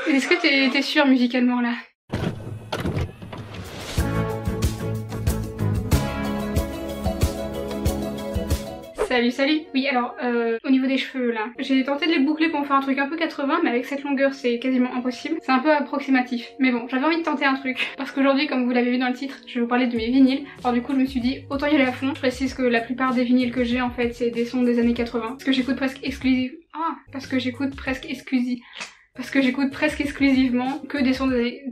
Est-ce que t'es sûre musicalement là? Salut, salut. Oui, alors, au niveau des cheveux, là, j'ai tenté de les boucler pour en faire un truc un peu 80, mais avec cette longueur, c'est quasiment impossible. C'est un peu approximatif. Mais bon, j'avais envie de tenter un truc. Parce qu'aujourd'hui, comme vous l'avez vu dans le titre, je vais vous parler de mes vinyles. Alors du coup, je me suis dit, autant y aller à fond. Je précise que la plupart des vinyles que j'ai, en fait, c'est des sons des années 80. Parce que j'écoute presque exclusivement que des sons des années...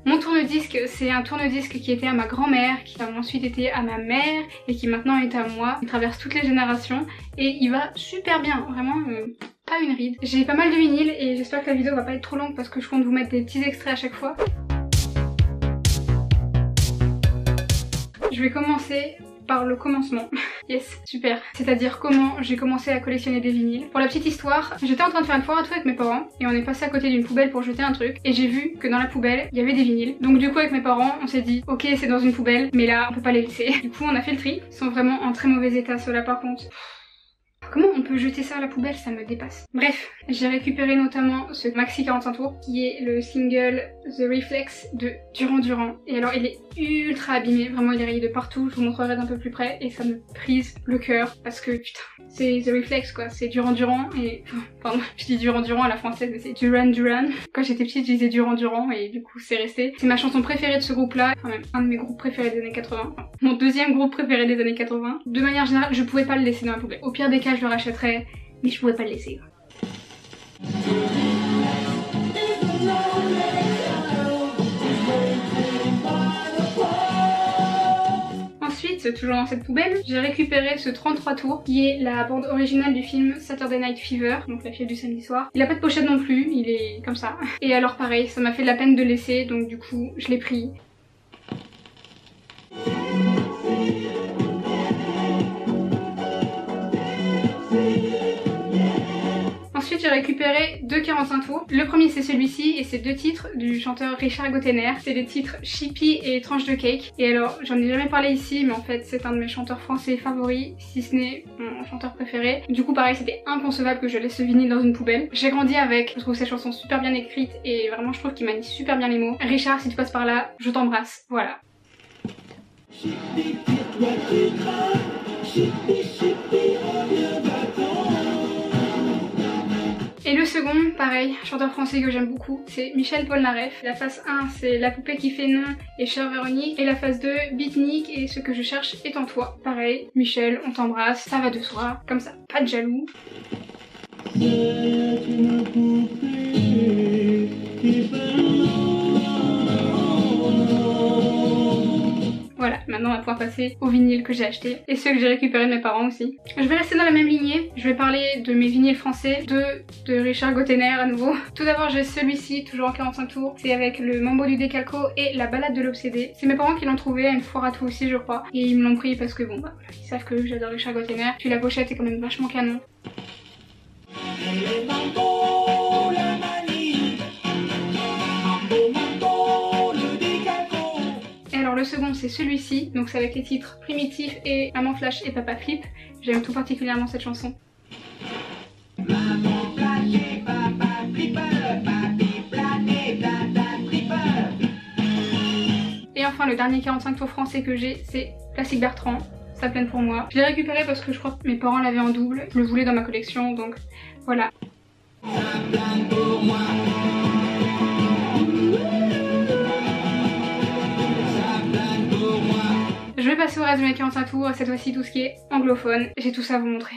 Mon tourne-disque, c'est un tourne-disque qui était à ma grand-mère, qui a ensuite été à ma mère et qui maintenant est à moi. Il traverse toutes les générations et il va super bien, vraiment pas une ride. J'ai pas mal de vinyles et j'espère que la vidéo va pas être trop longue parce que je compte vous mettre des petits extraits à chaque fois. Je vais commencer par le commencement. Yes, super. C'est-à-dire comment j'ai commencé à collectionner des vinyles. Pour la petite histoire, j'étais en train de faire une foire à tout avec mes parents et on est passé à côté d'une poubelle pour jeter un truc et j'ai vu que dans la poubelle, il y avait des vinyles. Donc du coup avec mes parents, on s'est dit ok c'est dans une poubelle mais là on peut pas les laisser. Du coup on a fait le tri. Ils sont vraiment en très mauvais état ceux-là par contre. Comment on peut jeter ça à la poubelle? Ça me dépasse. Bref, j'ai récupéré notamment ce maxi 45 tours qui est le single The Reflex de Duran Duran. Et alors il est ultra abîmé, vraiment il est rayé de partout, je vous montrerai d'un peu plus près et ça me brise le cœur parce que putain, c'est The Reflex quoi, c'est Duran Duran et... Pardon, je dis Duran Duran à la française mais c'est Duran Duran. Quand j'étais petite je disais Duran Duran et du coup c'est resté. C'est ma chanson préférée de ce groupe là, enfin même un de mes groupes préférés des années 80. Enfin, mon deuxième groupe préféré des années 80. De manière générale, je pouvais pas le laisser dans la poubelle. Au pire des cas je le rachèterais, mais je pouvais pas le laisser. Ensuite, toujours dans cette poubelle, j'ai récupéré ce 33 tours qui est la bande originale du film Saturday Night Fever, donc la fièvre du samedi soir. Il a pas de pochette non plus, il est comme ça. Et alors pareil, ça m'a fait de la peine de laisser, donc du coup je l'ai pris. Ensuite j'ai récupéré deux 45 tours. Le premier c'est celui-ci et c'est deux titres du chanteur Richard Gottener. C'est les titres Chippy et Tranche de Cake. Et alors j'en ai jamais parlé ici mais en fait c'est un de mes chanteurs français favoris, si ce n'est mon chanteur préféré. Du coup pareil c'était inconcevable que je laisse ce vinyle dans une poubelle. J'ai grandi avec, je trouve cette chanson super bien écrite et vraiment je trouve qu'il manie super bien les mots. Richard si tu passes par là, je t'embrasse, voilà. Et le second, pareil, chanteur français que j'aime beaucoup, c'est Michel Polnareff. La phase 1, c'est La poupée qui fait non et Chère Véronique. Et la phase 2, Beatnik et Ce que je cherche est en toi. Pareil, Michel, on t'embrasse, ça va de soi, comme ça, pas de jaloux. Voilà, maintenant on va pouvoir passer aux vinyles que j'ai achetés et ceux que j'ai récupérés de mes parents aussi. Je vais rester dans la même lignée, je vais parler de mes vinyles français, de Richard Gottener à nouveau. Tout d'abord j'ai celui-ci, toujours en 45 tours, c'est avec le Mambo du Décalco et la balade de l'obsédé. C'est mes parents qui l'ont trouvé à une foire à tout aussi je crois, et ils me l'ont pris parce que bon bah voilà, ils savent que j'adore Richard Gottener. Puis la pochette est quand même vachement canon. Le second c'est celui-ci, donc c'est avec les titres Primitif et Maman Flash et Papa Flip. J'aime tout particulièrement cette chanson. Maman Flash et Papa Flipper, Papi Flash et Tata Flipper. Et enfin le dernier 45 tours français que j'ai, c'est Classique Bertrand, Ça plaine pour moi. Je l'ai récupéré parce que je crois que mes parents l'avaient en double, je le voulais dans ma collection, donc voilà. Ça plaine pour moi. Je vais passer au reste de mes 45 tours, cette fois-ci tout ce qui est anglophone. J'ai tout ça à vous montrer.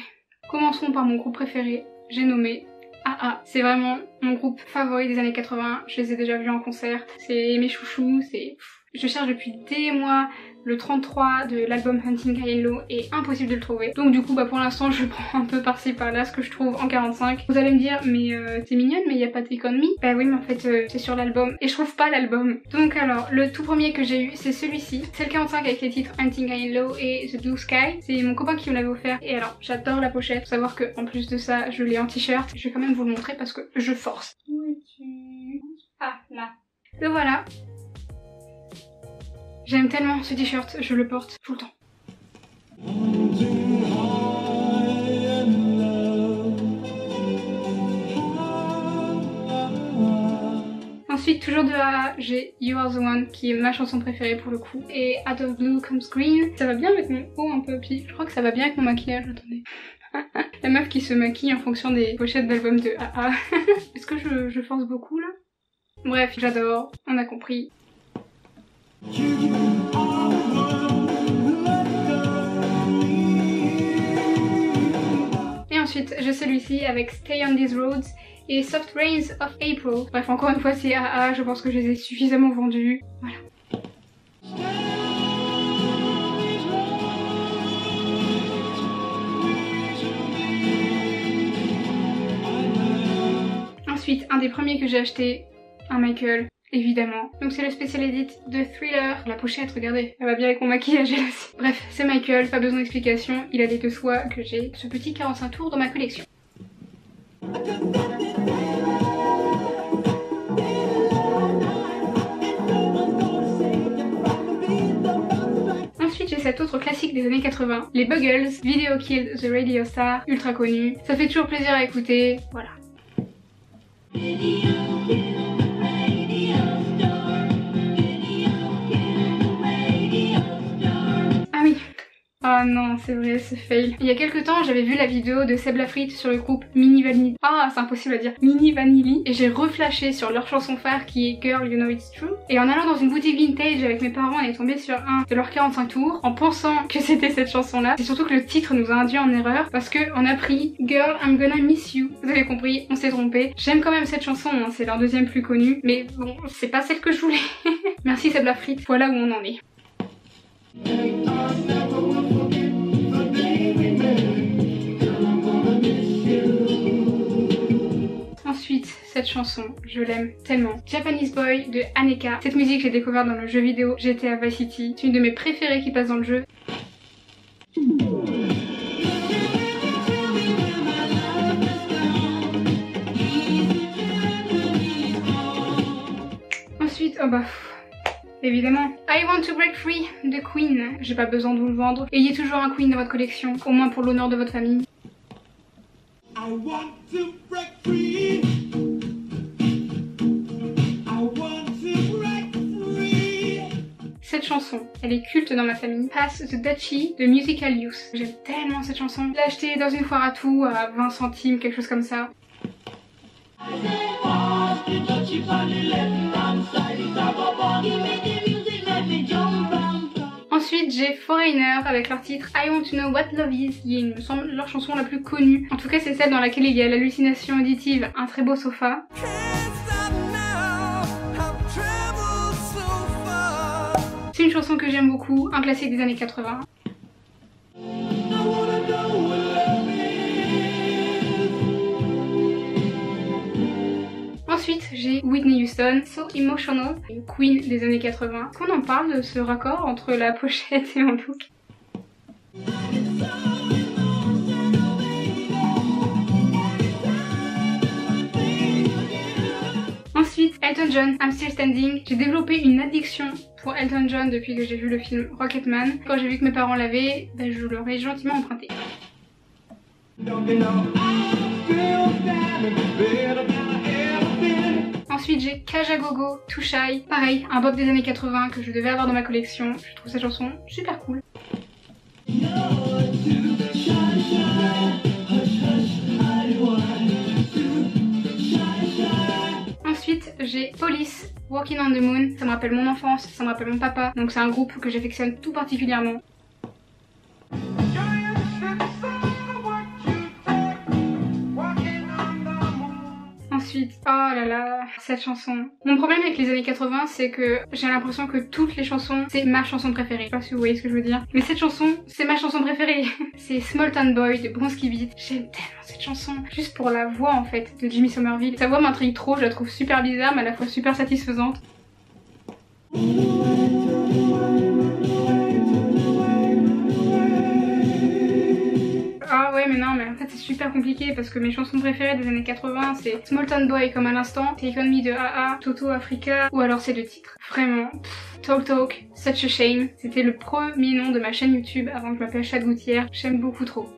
Commençons par mon groupe préféré, j'ai nommé AA. C'est vraiment mon groupe favori des années 80, je les ai déjà vus en concert. C'est mes chouchous, c'est... Je cherche depuis des mois le 33 de l'album Hunting High & Low est impossible de le trouver. Donc du coup bah pour l'instant je prends un peu par-ci par-là ce que je trouve en 45. Vous allez me dire mais t'es mignonne mais y a pas de Take On Me. Bah oui mais en fait c'est sur l'album et je trouve pas l'album. Donc alors le tout premier que j'ai eu c'est celui-ci. C'est le 45 avec les titres Hunting High & Low et The Blue Sky. C'est mon copain qui me l'avait offert et alors j'adore la pochette. Faut savoir que en plus de ça je l'ai en t-shirt. Je vais quand même vous le montrer parce que je force. Où es-tu? Ah là. Le voilà. J'aime tellement ce t-shirt, je le porte tout le temps. Ensuite, toujours de AA, j'ai You Are The One qui est ma chanson préférée pour le coup. Et Out of Blue Comes Green. Ça va bien avec mon haut un peu, puis je crois que ça va bien avec mon maquillage, attendez. La meuf qui se maquille en fonction des pochettes d'albums de AA. Est-ce que je force beaucoup là? Bref, j'adore, on a compris. Et ensuite, j'ai celui-ci avec Stay on These Roads et Soft Rains of April. Bref, encore une fois, c'est AA, je pense que je les ai suffisamment vendus. Voilà. Ensuite, un des premiers que j'ai acheté, un Michael, évidemment. Donc c'est le spécial edit de Thriller. La pochette, regardez, elle va bien avec mon maquillage elle aussi. Bref, c'est Michael, pas besoin d'explication, il a des deux soies que j'ai ce petit 45 tours dans ma collection. Ensuite j'ai cet autre classique des années 80, les Buggles, Video Killed the Radio Star, ultra connu. Ça fait toujours plaisir à écouter, voilà. Ah oui. Ah non, c'est vrai, c'est fail. Il y a quelques temps, j'avais vu la vidéo de Seb Lafrite sur le groupe Mini Vanilli. Ah, c'est impossible à dire. Mini Vanilli. Et j'ai reflashé sur leur chanson phare qui est Girl You Know It's True. Et en allant dans une boutique vintage avec mes parents, on est tombé sur un de leurs 45 tours en pensant que c'était cette chanson-là. C'est surtout que le titre nous a induit en erreur parce que on a pris Girl I'm Gonna Miss You. Vous avez compris, on s'est trompé. J'aime quand même cette chanson, hein, c'est leur deuxième plus connue. Mais bon, c'est pas celle que je voulais. Merci Seb Lafrite, voilà où on en est. Ensuite, cette chanson, je l'aime tellement. Japanese Boy de Aneka. Cette musique, j'ai découvert dans le jeu vidéo GTA Vice City. C'est une de mes préférées qui passe dans le jeu. Ensuite, oh bah... évidemment. I Want to Break Free de Queen. J'ai pas besoin de vous le vendre. Ayez toujours un Queen dans votre collection, au moins pour l'honneur de votre famille. I want to break free. I want to break free. Cette chanson, elle est culte dans ma famille. Pass the Dutchie de Musical Youth. J'aime tellement cette chanson. Je l'ai achetée dans une foire à tout à 20 centimes, quelque chose comme ça. Ensuite j'ai Foreigner avec leur titre I Want to Know What Love Is, qui est, il me semble, leur chanson la plus connue. En tout cas c'est celle dans laquelle il y a l'hallucination auditive Un très beau sofa. C'est une chanson que j'aime beaucoup, un classique des années 80. Ensuite, j'ai Whitney Houston, So Emotional, une Queen des années 80. Qu'on en parle de ce raccord entre la pochette et mon look. Ensuite, Elton John, I'm Still Standing. J'ai développé une addiction pour Elton John depuis que j'ai vu le film Rocketman. Quand j'ai vu que mes parents l'avaient, ben je leur ai gentiment emprunté. Ensuite j'ai Kajagogo, Too Shy, pareil, un bop des années 80 que je devais avoir dans ma collection. Je trouve cette chanson super cool. Ensuite j'ai Police, Walking on the Moon. Ça me rappelle mon enfance, ça me rappelle mon papa, donc c'est un groupe que j'affectionne tout particulièrement. Ensuite, oh là là, cette chanson. Mon problème avec les années 80, c'est que j'ai l'impression que toutes les chansons, c'est ma chanson préférée. Je sais pas si vous voyez ce que je veux dire. Mais cette chanson, c'est ma chanson préférée. C'est Small Town Boy de Bronski Beat. J'aime tellement cette chanson. Juste pour la voix en fait de Jimmy Somerville. Sa voix m'intrigue trop, je la trouve super bizarre mais à la fois super satisfaisante. Ah ouais mais non mais en fait c'est super compliqué parce que mes chansons préférées des années 80 c'est Small Town Boy comme à l'instant, Take On Me de AA, Toto Africa ou alors c'est le titre. Vraiment, Talk Talk, Such a Shame, c'était le premier nom de ma chaîne YouTube avant que je m'appelle Chad Gouttière, j'aime beaucoup trop.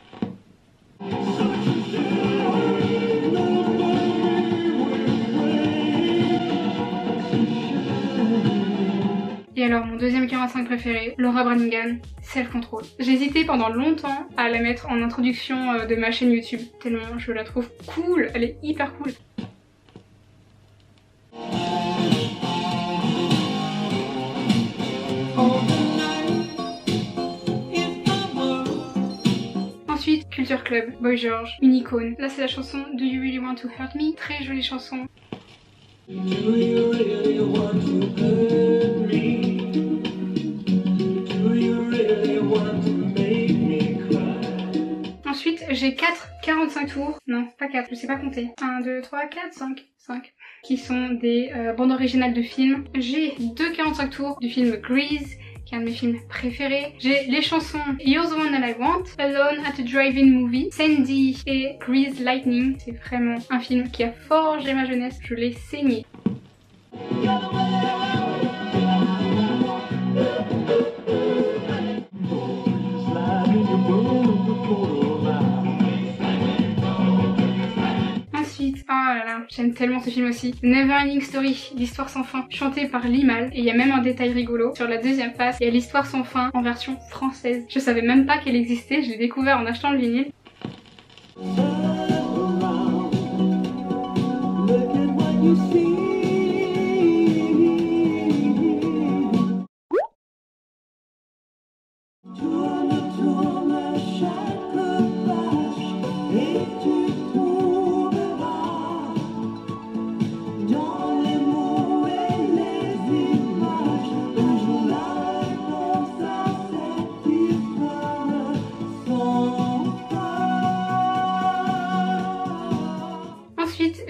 alors mon deuxième 45 préféré, Laura Branigan, Self Control. J'ai hésité pendant longtemps à la mettre en introduction de ma chaîne YouTube, tellement je la trouve cool, elle est hyper cool. Ensuite, Culture Club, Boy George, une icône. Là c'est la chanson Do You Really Want to Hurt Me, très jolie chanson. Do you really want to hurt me? Do you really want to make me cry? Ensuite, j'ai 4 45 tours, non pas 4, je sais pas compter. 1, 2, 3, 4, 5, qui sont des bandes originales de films. J'ai 2 45 tours du film Grease, un de mes films préférés. J'ai les chansons You're the One That I Want, Alone at a Drive-In Movie, Sandy et Grease Lightning. C'est vraiment un film qui a forgé ma jeunesse, je l'ai saigné. Ensuite, oh là là, j'aime tellement ce film aussi. Neverending Story, l'histoire sans fin, chantée par Limal. Et il y a même un détail rigolo. Sur la deuxième face, il y a l'histoire sans fin en version française. Je savais même pas qu'elle existait, je l'ai découvert en achetant le vinyle.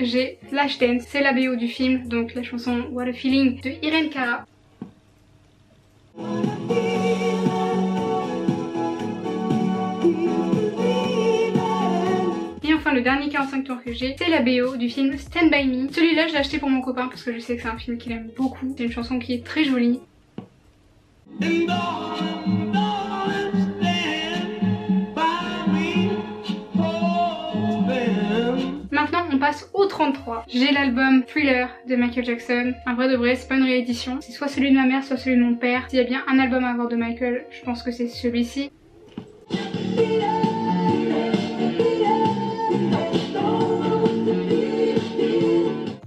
J'ai Flashdance, c'est la BO du film, donc la chanson What a Feeling de Irene Cara. Et enfin le dernier 45 tours que j'ai, c'est la BO du film Stand By Me. Celui-là je l'ai acheté pour mon copain parce que je sais que c'est un film qu'il aime beaucoup. C'est une chanson qui est très jolie. Maintenant on passe au 33. J'ai l'album Thriller de Michael Jackson. Un vrai de vrai, c'est pas une réédition. C'est soit celui de ma mère, soit celui de mon père. S'il y a bien un album à avoir de Michael, je pense que c'est celui-ci.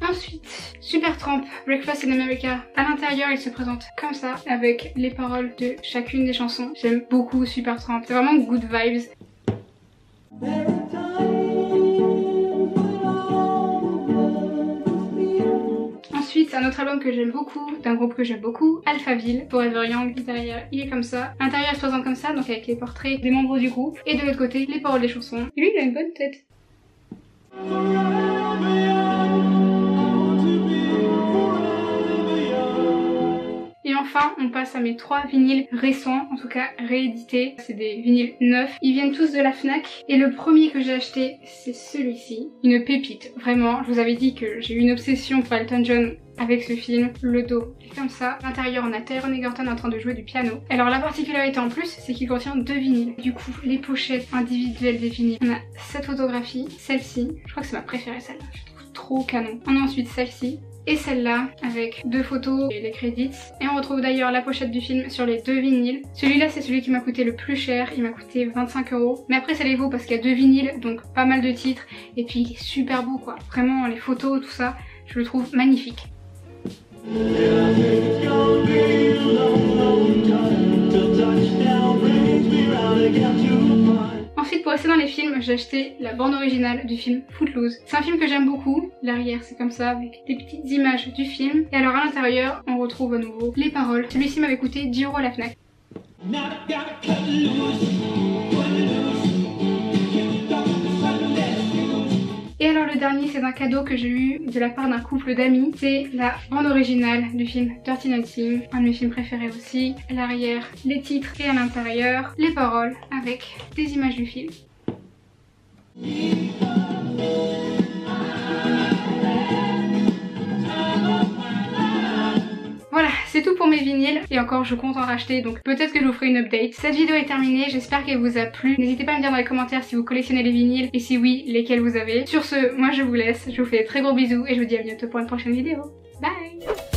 Ensuite, Supertramp, Breakfast in America. À l'intérieur, il se présente comme ça, avec les paroles de chacune des chansons. J'aime beaucoup Supertramp, c'est vraiment good vibes. Ensuite, un autre album que j'aime beaucoup, d'un groupe que j'aime beaucoup, Alphaville, Forever Young. Derrière, il est comme ça. L'intérieur se présente comme ça, donc avec les portraits des membres du groupe. Et de l'autre côté, les paroles des chansons. Et lui, il a une bonne tête. Et enfin, on passe à mes 3 vinyles récents, en tout cas réédités. C'est des vinyles neufs. Ils viennent tous de la Fnac. Et le premier que j'ai acheté, c'est celui-ci. Une pépite. Vraiment, je vous avais dit que j'ai eu une obsession pour Elton John avec ce film. Le dos est comme ça. À l'intérieur, on a Taron Egerton en train de jouer du piano. Alors la particularité en plus, c'est qu'il contient 2 vinyles. Du coup, les pochettes individuelles des vinyles. On a cette photographie, celle-ci. Je crois que c'est ma préférée celle-là. Je trouve trop canon. On a ensuite celle-ci. Et celle-là avec 2 photos et les crédits. Et on retrouve d'ailleurs la pochette du film sur les 2 vinyles. Celui-là c'est celui qui m'a coûté le plus cher, il m'a coûté 25 €. Mais après ça les vaut parce qu'il y a 2 vinyles, donc pas mal de titres. Et puis il est super beau quoi. Vraiment les photos, tout ça, je le trouve magnifique. Ensuite, pour rester dans les films, j'ai acheté la bande originale du film Footloose. C'est un film que j'aime beaucoup. L'arrière, c'est comme ça, avec des petites images du film. Et alors à l'intérieur, on retrouve à nouveau les paroles. Celui-ci m'avait coûté 10 € à la Fnac. Et alors le dernier, c'est un cadeau que j'ai eu de la part d'un couple d'amis. C'est la bande originale du film Dirty Dancing, un de mes films préférés aussi. À l'arrière, les titres et à l'intérieur, les paroles avec des images du film. Voilà, c'est tout pour mes vinyles et encore je compte en racheter donc peut-être que je vous ferai une update. Cette vidéo est terminée, j'espère qu'elle vous a plu. N'hésitez pas à me dire dans les commentaires si vous collectionnez les vinyles et si oui, lesquels vous avez. Sur ce, moi je vous laisse, je vous fais de très gros bisous et je vous dis à bientôt pour une prochaine vidéo. Bye!